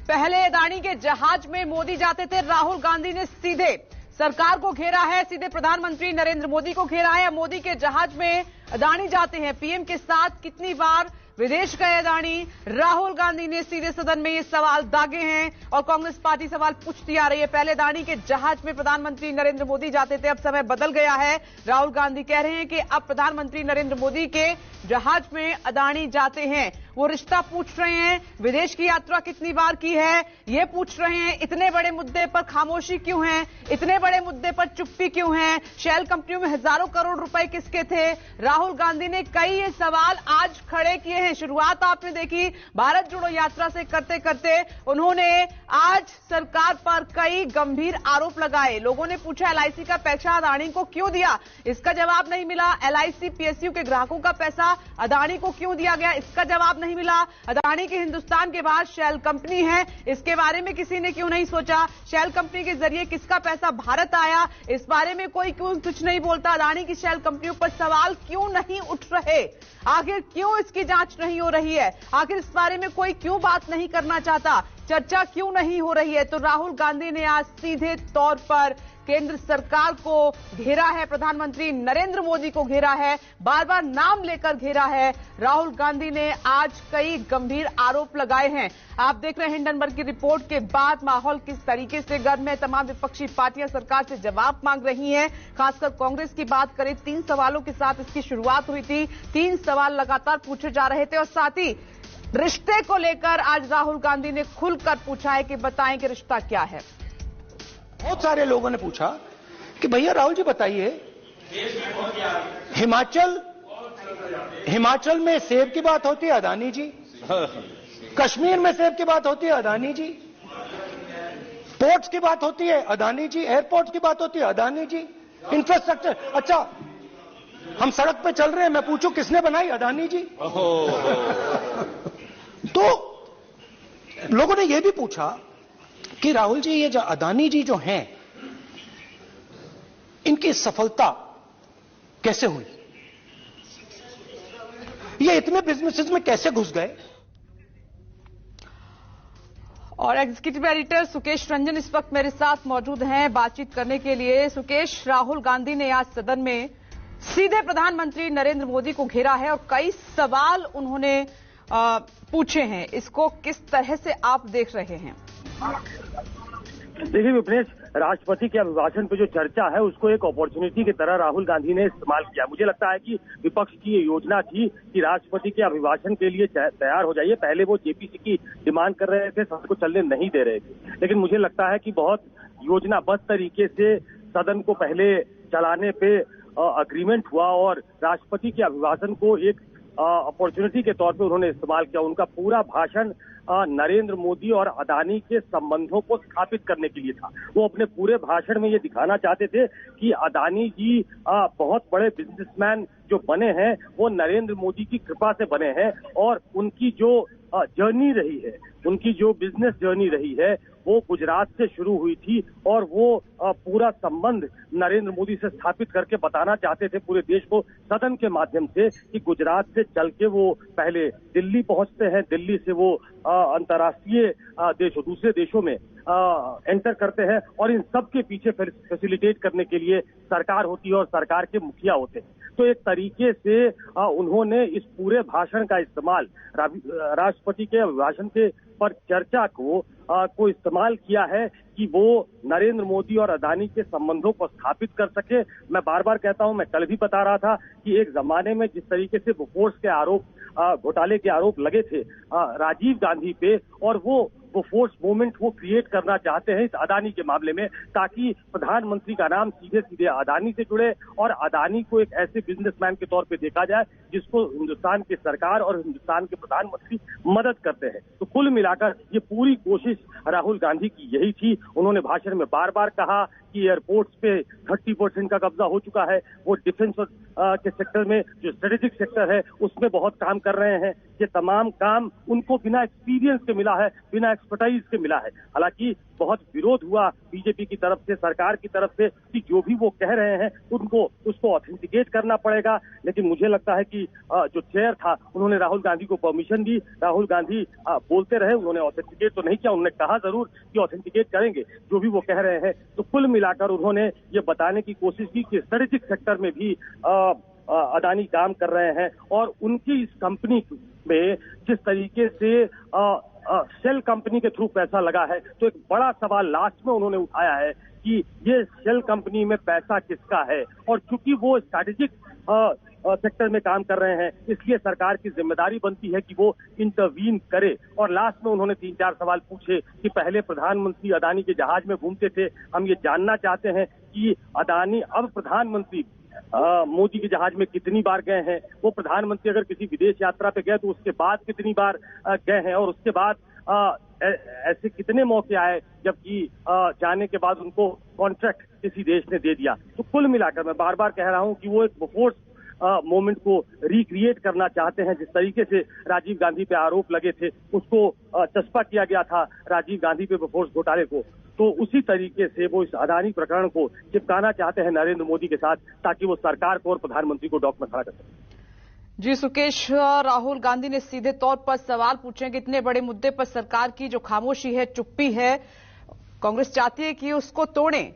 पहले अदानी के जहाज में मोदी जाते थे, राहुल गांधी ने सीधे सरकार को घेरा है, सीधे प्रधानमंत्री नरेंद्र मोदी को घेरा है। मोदी के जहाज में अदानी जाते हैं, पीएम के साथ कितनी बार विदेश गए अदानी? राहुल गांधी ने सीधे सदन में ये सवाल दागे हैं और कांग्रेस पार्टी सवाल पूछती आ रही है। पहले अदानी के जहाज में प्रधानमंत्री नरेंद्र मोदी जाते थे, अब समय बदल गया है। राहुल गांधी कह रहे हैं कि अब प्रधानमंत्री नरेंद्र मोदी के जहाज में अदानी जाते हैं। वो रिश्ता पूछ रहे हैं, विदेश की यात्रा कितनी बार की है ये पूछ रहे हैं। इतने बड़े मुद्दे पर खामोशी क्यों है, इतने बड़े मुद्दे पर चुप्पी क्यों है? शेल कंपनियों में हजारों करोड़ रुपए किसके थे? राहुल गांधी ने कई ये सवाल आज खड़े किए हैं। शुरुआत आपने देखी भारत जोड़ो यात्रा से करते करते उन्होंने आज सरकार पर कई गंभीर आरोप लगाए। लोगों ने पूछा एलआईसी का पैसा अदानी को क्यों दिया, इसका जवाब नहीं मिला। एलआईसी पीएसयू के ग्राहकों का पैसा अदानी को क्यों दिया गया, इसका जवाब नहीं मिला। अदानी की हिंदुस्तान के बाद शेल कंपनी है, इसके बारे में किसी ने क्यों नहीं सोचा? शेल कंपनी के जरिए किसका पैसा भारत आया, इस बारे में कोई क्यों कुछ नहीं बोलता? अदानी की शेल कंपनियों पर सवाल क्यों नहीं उठ रहे? आखिर क्यों इसकी जांच नहीं हो रही है? आखिर इस बारे में कोई क्यों बात नहीं करना चाहता? चर्चा क्यों नहीं हो रही है? तो राहुल गांधी ने आज सीधे तौर पर केंद्र सरकार को घेरा है, प्रधानमंत्री नरेंद्र मोदी को घेरा है, बार बार नाम लेकर घेरा है। राहुल गांधी ने आज कई गंभीर आरोप लगाए हैं। आप देख रहे हैं हिंडनबर्ग की रिपोर्ट के बाद माहौल किस तरीके से गर्म है। तमाम विपक्षी पार्टियां सरकार से जवाब मांग रही हैं। खासकर कांग्रेस की बात करें, 3 सवालों के साथ इसकी शुरुआत हुई थी। 3 सवाल लगातार पूछे जा रहे थे और साथ ही रिश्ते को लेकर आज राहुल गांधी ने खुलकर पूछा है कि बताएं कि रिश्ता क्या है। बहुत सारे लोगों ने पूछा कि भैया राहुल जी बताइए, हिमाचल में सेब की बात होती है अदानी जी, कश्मीर में सेब की बात होती है अदानी जी, पोर्ट्स की बात होती है अदानी जी, एयरपोर्ट की बात होती है अदानी जी, इंफ्रास्ट्रक्चर, अच्छा हम सड़क पे चल रहे हैं, मैं पूछूं किसने बनाई? अदानी जी। तो लोगों ने यह भी पूछा कि राहुल जी ये जो अदानी जी जो हैं, इनकी सफलता कैसे हुई, ये इतने बिजनेसेस में कैसे घुस गए? और एग्जीक्यूटिव एडिटर सुकेश रंजन इस वक्त मेरे साथ मौजूद हैं बातचीत करने के लिए। सुकेश, राहुल गांधी ने आज सदन में सीधे प्रधानमंत्री नरेंद्र मोदी को घेरा है और कई सवाल उन्होंने पूछे हैं, इसको किस तरह से आप देख रहे हैं? देखिए विपनेश, राष्ट्रपति के अभिभाषण पे जो चर्चा है उसको एक अपॉर्चुनिटी की तरह राहुल गांधी ने इस्तेमाल किया। मुझे लगता है कि विपक्ष की ये योजना थी कि राष्ट्रपति के अभिभाषण के लिए तैयार हो जाइए। पहले वो जेपीसी की डिमांड कर रहे थे, सदन को चलने नहीं दे रहे थे, लेकिन मुझे लगता है कि बहुत योजनाबद्ध तरीके से सदन को पहले चलाने पे अग्रीमेंट हुआ और राष्ट्रपति के अभिभाषण को एक अपॉर्चुनिटी के तौर पे उन्होंने इस्तेमाल किया। उनका पूरा भाषण नरेंद्र मोदी और अदानी के संबंधों को स्थापित करने के लिए था। वो अपने पूरे भाषण में ये दिखाना चाहते थे कि अदानी जी बहुत बड़े बिजनेसमैन जो बने हैं वो नरेंद्र मोदी की कृपा से बने हैं और उनकी जो जर्नी रही है, उनकी जो बिजनेस जर्नी रही है वो गुजरात से शुरू हुई थी और वो पूरा संबंध नरेंद्र मोदी से स्थापित करके बताना चाहते थे पूरे देश को सदन के माध्यम से कि गुजरात से चल के वो पहले दिल्ली पहुंचते हैं, दिल्ली से वो अंतर्राष्ट्रीय देशों, दूसरे देशों में एंटर करते हैं और इन सब के पीछे फैसिलिटेट करने के लिए सरकार होती है और सरकार के मुखिया होते हैं। तो एक तरीके से उन्होंने इस पूरे भाषण का इस्तेमाल राष्ट्रपति के अभिभाषण के पर चर्चा को इस्तेमाल किया है कि वो नरेंद्र मोदी और अदानी के संबंधों को स्थापित कर सके। मैं बार बार कहता हूं, मैं कल भी बता रहा था कि एक जमाने में जिस तरीके से बोफोर्स के आरोप, घोटाले के आरोप लगे थे राजीव गांधी पे, और वो फोर्स मूवमेंट वो क्रिएट करना चाहते हैं इस अदानी के मामले में, ताकि प्रधानमंत्री का नाम सीधे सीधे अदानी से जुड़े और अदानी को एक ऐसे बिजनेसमैन के तौर पे देखा जाए जिसको हिंदुस्तान की सरकार और हिंदुस्तान के प्रधानमंत्री मदद करते हैं। तो कुल मिलाकर ये पूरी कोशिश राहुल गांधी की यही थी। उन्होंने भाषण में बार बार कहा कि एयरपोर्ट्स पे 30% का कब्जा हो चुका है। वो डिफेंस के सेक्टर में जो स्ट्रेटेजिक सेक्टर है उसमें बहुत काम कर रहे हैं। ये तमाम काम उनको बिना एक्सपीरियंस के मिला है, बिना एक्सपर्टाइज के मिला है। हालांकि बहुत विरोध हुआ बीजेपी की तरफ से, सरकार की तरफ से, कि जो भी वो कह रहे हैं उसको ऑथेंटिकेट करना पड़ेगा। लेकिन मुझे लगता है कि जो चेयर था उन्होंने राहुल गांधी को परमिशन दी। राहुल गांधी बोलते रहे, उन्होंने ऑथेंटिकेट तो नहीं किया। उन्होंने कहा जरूर कि ऑथेंटिकेट करेंगे जो भी वो कह रहे हैं। तो कुल मिलाकर उन्होंने ये बताने की कोशिश की कि स्ट्रेटेजिक सेक्टर में भी अदानी काम कर रहे हैं और उनकी इस कंपनी में जिस तरीके से शेल कंपनी के थ्रू पैसा लगा है, तो एक बड़ा सवाल लास्ट में उन्होंने उठाया है कि ये शेल कंपनी में पैसा किसका है। और चूंकि वो स्ट्रैटेजिक सेक्टर में काम कर रहे हैं, इसलिए सरकार की जिम्मेदारी बनती है कि वो इंटरवीन करे। और लास्ट में उन्होंने 3-4 सवाल पूछे कि पहले प्रधानमंत्री अदानी के जहाज में घूमते थे, हम ये जानना चाहते हैं कि अदानी अब प्रधानमंत्री मोदी के जहाज में कितनी बार गए हैं। वो प्रधानमंत्री अगर किसी विदेश यात्रा पे गए तो उसके बाद कितनी बार गए हैं, और उसके बाद ऐसे कितने मौके आए जबकि जाने के बाद उनको कॉन्ट्रैक्ट किसी देश ने दे दिया। तो कुल मिलाकर मैं बार बार कह रहा हूं कि वो एक बोफोर्स मोमेंट को रिक्रिएट करना चाहते हैं। जिस तरीके से राजीव गांधी पे आरोप लगे थे, उसको चस्पा किया गया था राजीव गांधी पे बोफोर्स घोटाले को, तो उसी तरीके से वो इस अदानी प्रकरण को चिपकाना चाहते हैं नरेंद्र मोदी के साथ, ताकि वो सरकार को और प्रधानमंत्री को डॉक में खड़ा कर सके। जी सुकेश, राहुल गांधी ने सीधे तौर पर सवाल पूछे कि इतने बड़े मुद्दे पर सरकार की जो खामोशी है, चुप्पी है, कांग्रेस चाहती है कि उसको तोड़ें।